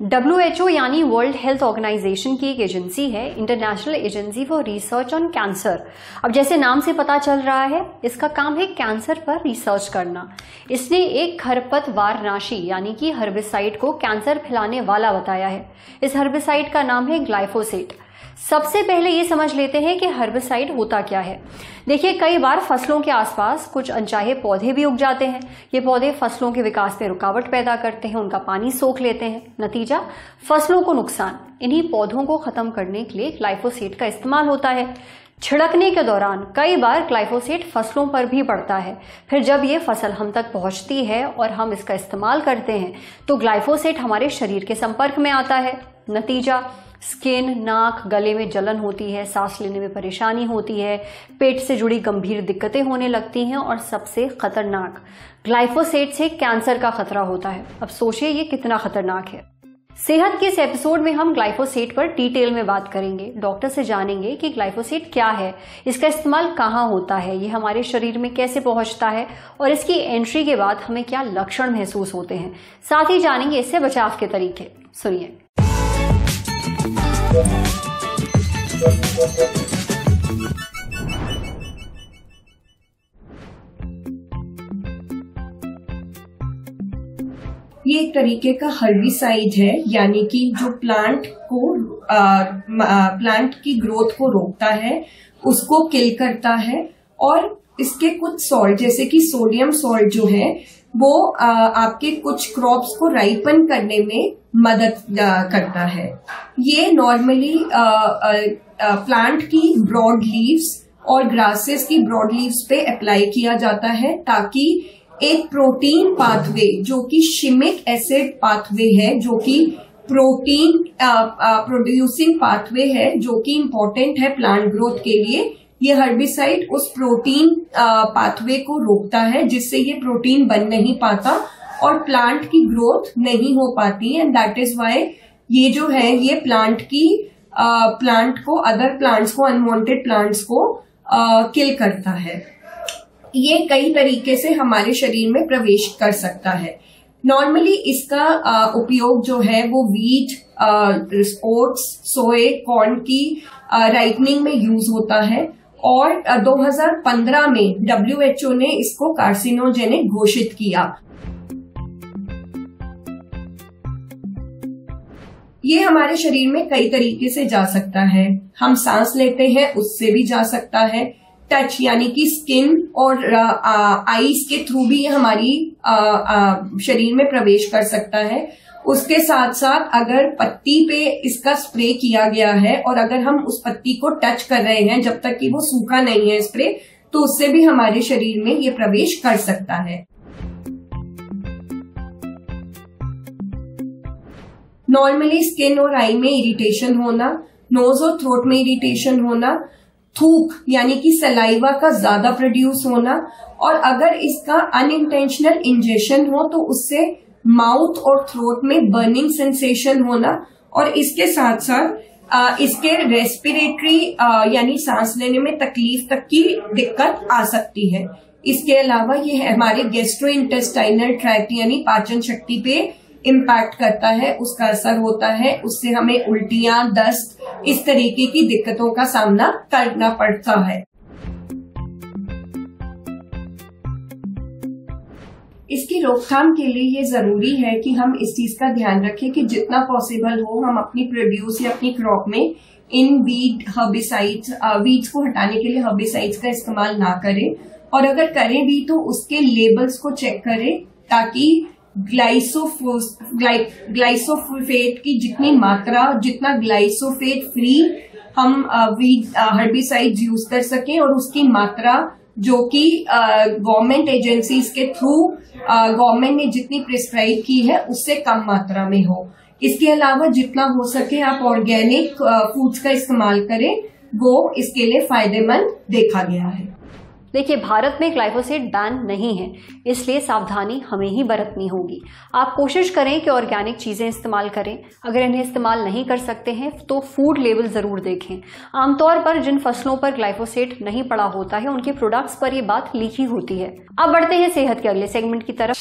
WHO यानी world health organisation की एक एजेंसी है, international agency for research on cancer. अब जैसे नाम से पता चल रहा है, इसका काम है कैंसर पर रिसर्च करना। इसने एक खरपतवारनाशी यानी कि हर्बिसाइड को कैंसर फैलाने वाला बताया है। इस हर्बिसाइड का नाम है ग्लाइफोसेट। सबसे पहले ये समझ लेते हैं कि हर्बिसाइड होता क्या है। देखिए, कई बार फसलों के आसपास कुछ अनचाहे पौधे भी उग जाते हैं। ये पौधे फसलों के विकास में रुकावट पैदा करते हैं, उनका पानी सोख लेते हैं, नतीजा फसलों को नुकसान। इन्हीं पौधों को खत्म करने के लिए ग्लाइफोसेट का इस्तेमाल होता है। छिड़कने के दौरान कई बार ग्लाइफोसेट फसलों पर भी पड़ता है। फिर जब ये फसल हम तक पहुंचती है और हम इसका इस्तेमाल करते हैं तो ग्लाइफोसेट हमारे शरीर के संपर्क में आता है। नतीजा स्किन, नाक, गले में जलन होती है, सांस लेने में परेशानी होती है, पेट से जुड़ी गंभीर दिक्कतें होने लगती हैं और सबसे खतरनाक, ग्लाइफोसेट से कैंसर का खतरा होता है। अब सोचिए ये कितना खतरनाक है। सेहत के इस एपिसोड में हम ग्लाइफोसेट पर डिटेल में बात करेंगे। डॉक्टर से जानेंगे कि ग्लाइफोसेट क्या है, इसका इस्तेमाल कहाँ होता है, ये हमारे शरीर में कैसे पहुंचता है और इसकी एंट्री के बाद हमें क्या लक्षण महसूस होते हैं। साथ ही जानेंगे इससे बचाव के तरीके। सुनिए। ये एक तरीके का हर्बिसाइड है, यानी कि जो प्लांट की ग्रोथ को रोकता है, उसको किल करता है। और इसके कुछ सॉल्ट जैसे कि सोडियम सॉल्ट जो है वो आपके कुछ क्रॉप्स को राइपन करने में मदद करता है। ये नॉर्मली प्लांट की ब्रॉड लीव्स और ग्रासेस की ब्रॉड लीव्स पे अप्लाई किया जाता है, ताकि एक प्रोटीन पाथवे जो कि शिमिक एसिड पाथवे है, जो कि प्रोटीन प्रोड्यूसिंग पाथवे है, जो कि इम्पोर्टेंट है प्लांट ग्रोथ के लिए, ये हर्बिसाइड उस प्रोटीन पाथवे को रोकता है, जिससे ये प्रोटीन बन नहीं पाता और प्लांट की ग्रोथ नहीं हो पाती है। एंड दैट इज व्हाई ये जो है ये प्लांट को अदर प्लांट्स को अनवांटेड प्लांट्स को किल करता है। ये कई तरीके से हमारे शरीर में प्रवेश कर सकता है। नॉर्मली इसका उपयोग जो है वो वीट, ओट्स, सोए, कॉर्न की राइपनिंग में यूज होता है और 2015 में WHO ने इसको कार्सिनोजेनिक घोषित किया। ये हमारे शरीर में कई तरीके से जा सकता है। हम सांस लेते हैं उससे भी जा सकता है। टच यानी कि स्किन और आईज के थ्रू भी हमारी शरीर में प्रवेश कर सकता है। उसके साथ साथ अगर पत्ती पे इसका स्प्रे किया गया है और अगर हम उस पत्ती को टच कर रहे हैं जब तक कि वो सूखा नहीं है स्प्रे, तो उससे भी हमारे शरीर में ये प्रवेश कर सकता है। नॉर्मली स्किन और आई में इरिटेशन होना, नोज और थ्रोट में इरिटेशन होना, थूक यानी कि सलाइवा का ज्यादा प्रोड्यूस होना, और अगर इसका अनइंटेंशनल इंजेक्शन हो तो उससे माउथ और थ्रोट में बर्निंग सेंसेशन होना, और इसके साथ साथ इसके रेस्पिरेटरी यानी सांस लेने में तकलीफ तक की दिक्कत आ सकती है। इसके अलावा ये हमारे गैस्ट्रोइंटेस्टाइनल ट्रैक्ट यानी पाचन शक्ति पे इम्पैक्ट करता है, उसका असर होता है। उससे हमें उल्टियां, दस्त, इस तरीके की दिक्कतों का सामना करना पड़ता है। इसकी रोकथाम के लिए ये जरूरी है कि हम इस चीज का ध्यान रखें कि जितना पॉसिबल हो हम अपनी प्रोड्यूस या अपनी क्रॉप में इन वीड्स को हटाने के लिए हर्बिसाइड्स का इस्तेमाल ना करें, और अगर करें भी तो उसके लेबल्स को चेक करें, ताकि ग्लाइसोफेट की जितना ग्लाइसोफेट फ्री हम हर्बिसाइड्स यूज कर सकें, और उसकी मात्रा जो कि गवर्नमेंट एजेंसीज के थ्रू गवर्नमेंट ने जितनी प्रिस्क्राइब की है उससे कम मात्रा में हो। इसके अलावा जितना हो सके आप ऑर्गेनिक फूड्स का इस्तेमाल करें, वो इसके लिए फायदेमंद देखा गया है। देखिए, भारत में ग्लाइफोसेट बैन नहीं है, इसलिए सावधानी हमें ही बरतनी होगी। आप कोशिश करें कि ऑर्गेनिक चीज़ें इस्तेमाल करें। अगर इन्हें इस्तेमाल नहीं कर सकते हैं तो फूड लेबल ज़रूर देखें। आमतौर पर जिन फसलों पर ग्लाइफोसेट नहीं पड़ा होता है उनके प्रोडक्ट्स पर ये बात लिखी होती है। अब बढ़ते हैं सेहत के अगले सेगमेंट की तरफ।